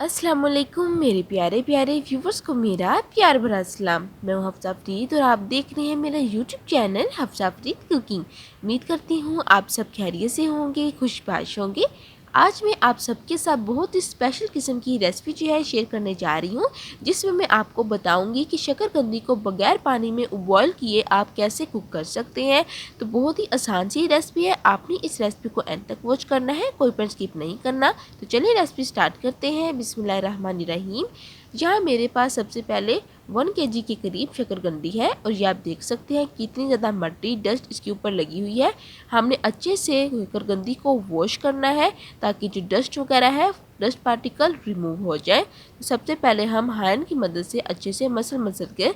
अस्सलाम वालेकुम मेरे प्यारे प्यारे व्यूवर्स को मेरा प्यार भरा सलाम। मैं हूँ हफ्सा फरीद और आप देख रहे हैं मेरा YouTube channel Hafsa Farid cooking. उम्मीद करती हूँ आप सब खैरियत से होंगे, खुशबाश होंगे। आज मैं आप सबके साथ बहुत ही स्पेशल किस्म की रेसिपी जो है शेयर करने जा रही हूँ, जिसमें मैं आपको बताऊंगी कि शकरकंदी को बगैर पानी में उबॉयल किए आप कैसे कुक कर सकते हैं। तो बहुत ही आसान सी रेसिपी है, आपने इस रेसिपी को एंड तक वॉच करना है, कोई पॉइंट स्किप नहीं करना। तो चलिए रेसिपी स्टार्ट करते हैं। बिस्मिल्लाहिर्रहमानिर्रहीम। यहाँ मेरे पास सबसे पहले 1 kg के करीब शकरकंदी है और ये आप देख सकते हैं कितनी ज़्यादा मट्टी डस्ट इसके ऊपर लगी हुई है। हमने अच्छे से शकरकंदी को वॉश करना है ताकि जो डस्ट वगैरह है, डस्ट पार्टिकल रिमूव हो जाए। तो सबसे पहले हम हायन की मदद से अच्छे से मसल के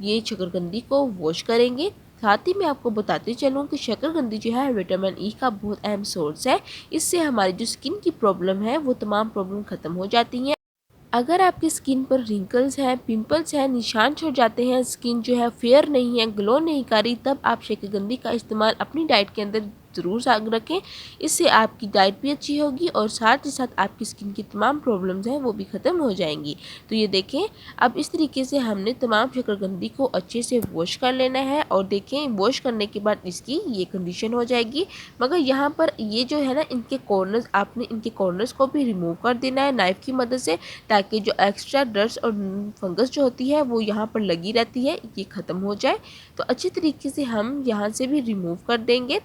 ये शकरकंदी को वॉश करेंगे। साथ ही मैं आपको बताते चलूँ कि शकरकंदी जो है विटामिन ई का बहुत अहम सोर्स है। इससे हमारी जो स्किन की प्रॉब्लम है वो तमाम प्रॉब्लम ख़त्म हो जाती हैं। अगर आपकी स्किन पर रिंकल्स हैं, पिंपल्स हैं, निशान छोड़ जाते हैं, स्किन जो है फेयर नहीं है, ग्लो नहीं कर रही, तब आप शकरकंदी का इस्तेमाल अपनी डाइट के अंदर ज़रूर साग रखें। इससे आपकी डाइट भी अच्छी होगी और साथ ही साथ आपकी स्किन की तमाम प्रॉब्लम्स हैं वो भी ख़त्म हो जाएंगी। तो ये देखें, अब इस तरीके से हमने तमाम शकरकंदी को अच्छे से वॉश कर लेना है और देखें वॉश करने के बाद इसकी ये कंडीशन हो जाएगी। मगर यहाँ पर ये जो है ना, इनके कॉर्नर्स, आपने इनके कॉर्नर्स को भी रिमूव कर देना है नाइफ़ की मदद से, ताकि जो एक्स्ट्रा डस्ट और फंगस जो होती है वो यहाँ पर लगी रहती है ये ख़त्म हो जाए। तो अच्छी तरीके से हम यहाँ से भी रिमूव कर देंगे।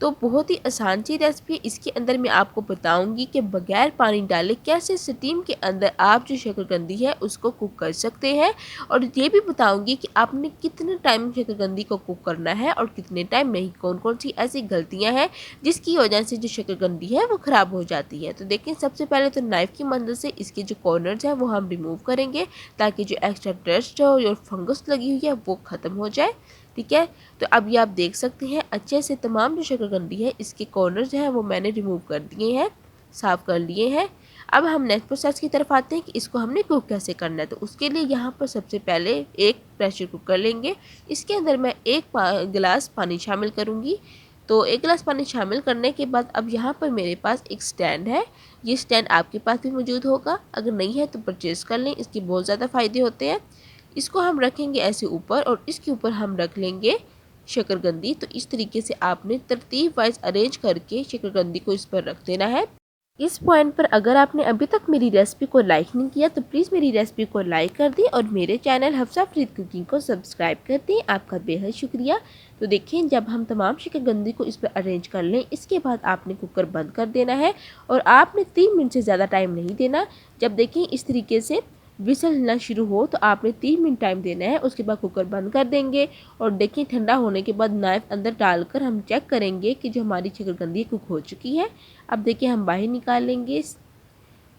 तो बहुत ही आसान सी रेसिपी है। इसके अंदर मैं आपको बताऊंगी कि बगैर पानी डाले कैसे स्टीम के अंदर आप जो शकरकंदी है उसको कुक कर सकते हैं, और ये भी बताऊंगी कि आपने कितने टाइम शकरकंदी को कुक करना है और कितने टाइम नहीं, कौन कौन सी ऐसी गलतियां हैं जिसकी वजह से जो शकरकंदी है वो ख़राब हो जाती है। तो देखें, सबसे पहले तो नाइफ़ की मदद से इसके जो कॉर्नर्स हैं वो हम रिमूव करेंगे ताकि जो एक्स्ट्रा डस्ट और फंगस लगी हुई है वो ख़त्म हो जाए। ठीक है, तो अब ये आप देख सकते हैं अच्छे से तमाम जो शकरकंदी है इसके कॉर्नर जो है वो मैंने रिमूव कर दिए हैं, साफ़ कर लिए हैं। अब हम नेक्स्ट प्रोसेस की तरफ आते हैं कि इसको हमने कुक कैसे करना है। तो उसके लिए यहाँ पर सबसे पहले एक प्रेशर कुकर लेंगे। इसके अंदर मैं एक गिलास पानी शामिल करूँगी। तो एक गिलास पानी शामिल करने के बाद अब यहाँ पर मेरे पास एक स्टैंड है। ये स्टैंड आपके पास भी मौजूद होगा, अगर नहीं है तो परचेज़ कर लें, इसके बहुत ज़्यादा फ़ायदे होते हैं। इसको हम रखेंगे ऐसे ऊपर और इसके ऊपर हम रख लेंगे शकरकंदी। तो इस तरीके से आपने तरतीब वाइज अरेंज करके शकरकंदी को इस पर रख देना है। इस पॉइंट पर अगर आपने अभी तक मेरी रेसिपी को लाइक नहीं किया तो प्लीज़ मेरी रेसिपी को लाइक कर दें और मेरे चैनल हफ्सा फरीद कुकिंग को सब्सक्राइब कर दें, आपका बेहद शुक्रिया। तो देखें, जब हम तमाम शकरकंदी को इस पर अरेंज कर लें, इसके बाद आपने कुकर बंद कर देना है और आपने 3 मिनट से ज़्यादा टाइम नहीं देना। जब देखें इस तरीके से विसल हिलना शुरू हो तो आपने 3 मिनट टाइम देना है। उसके बाद कुकर बंद कर देंगे और देखिए ठंडा होने के बाद नाइफ़ अंदर डालकर हम चेक करेंगे कि जो हमारी शकरकंदी कुक हो चुकी है। अब देखिए हम बाहर निकाल लेंगे।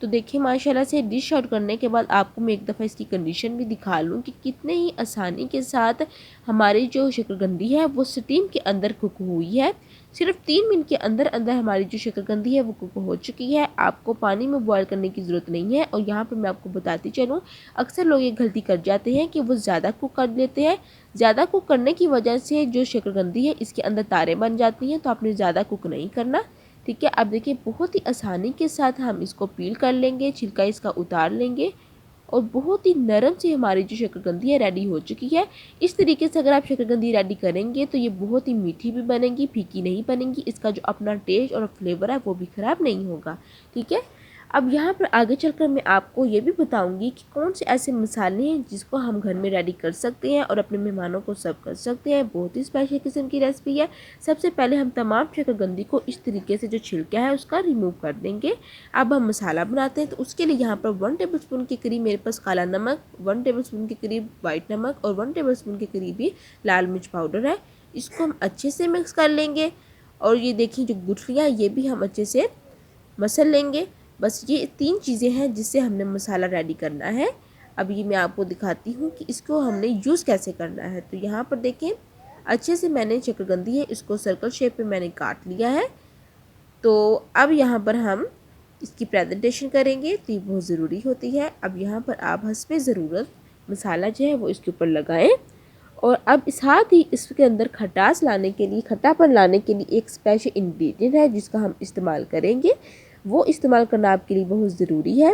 तो देखिए माशाल्लाह से डिश आउट करने के बाद आपको मैं एक दफ़ा इसकी कंडीशन भी दिखा लूँ कि कितने ही आसानी के साथ हमारी जो शकरकंदी है वो स्टीम के अंदर कुक हुई है। सिर्फ 3 मिनट के अंदर अंदर हमारी जो शकरकंदी है वो कुक हो चुकी है। आपको पानी में बॉयल करने की ज़रूरत नहीं है। और यहाँ पर मैं आपको बताती चलूँ, अक्सर लोग ये गलती कर जाते हैं कि वो ज़्यादा कुक कर लेते हैं। ज़्यादा कुक करने की वजह से जो शकरकंदी है इसके अंदर तारें बन जाती हैं, तो आपने ज़्यादा कुक नहीं करना। ठीक है, अब देखिए बहुत ही आसानी के साथ हम इसको पील कर लेंगे, छिलका इसका उतार लेंगे और बहुत ही नरम से हमारी जो शकरकंदी है रेडी हो चुकी है। इस तरीके से अगर आप शकरकंदी रेडी करेंगे तो ये बहुत ही मीठी भी बनेगी, फीकी नहीं बनेगी। इसका जो अपना टेस्ट और फ्लेवर है वो भी ख़राब नहीं होगा। ठीक है, अब यहाँ पर आगे चलकर मैं आपको ये भी बताऊंगी कि कौन से ऐसे मसाले हैं जिसको हम घर में रेडी कर सकते हैं और अपने मेहमानों को सर्व कर सकते हैं। बहुत ही स्पेशल किस्म की रेसिपी है। सबसे पहले हम तमाम शकरकंदी को इस तरीके से जो छिलका है उसका रिमूव कर देंगे। अब हम मसाला बनाते हैं। तो उसके लिए यहाँ पर 1 टेबल स्पून के करीब मेरे पास काला नमक, 1 टेबल स्पून के करीब वाइट नमक और 1 टेबल स्पून के करीब ही लाल मिर्च पाउडर है। इसको हम अच्छे से मिक्स कर लेंगे और ये देखिए जो गुठलियाँ ये भी हम अच्छे से मसल लेंगे। बस ये 3 चीज़ें हैं जिससे हमने मसाला रेडी करना है। अब ये मैं आपको दिखाती हूँ कि इसको हमने यूज़ कैसे करना है। तो यहाँ पर देखें अच्छे से मैंने शकरकंदी है इसको सर्कल शेप में मैंने काट लिया है। तो अब यहाँ पर हम इसकी प्रेजेंटेशन करेंगे, तो ये बहुत ज़रूरी होती है। अब यहाँ पर आप हस्बे ज़रूरत मसाला जो है वो इसके ऊपर लगाएं। और अब साथ ही इसके अंदर खटास लाने के लिए, खट्टापन लाने के लिए एक स्पेशल इंग्रेडिएंट है जिसका हम इस्तेमाल करेंगे। वो इस्तेमाल करना आपके लिए बहुत ज़रूरी है।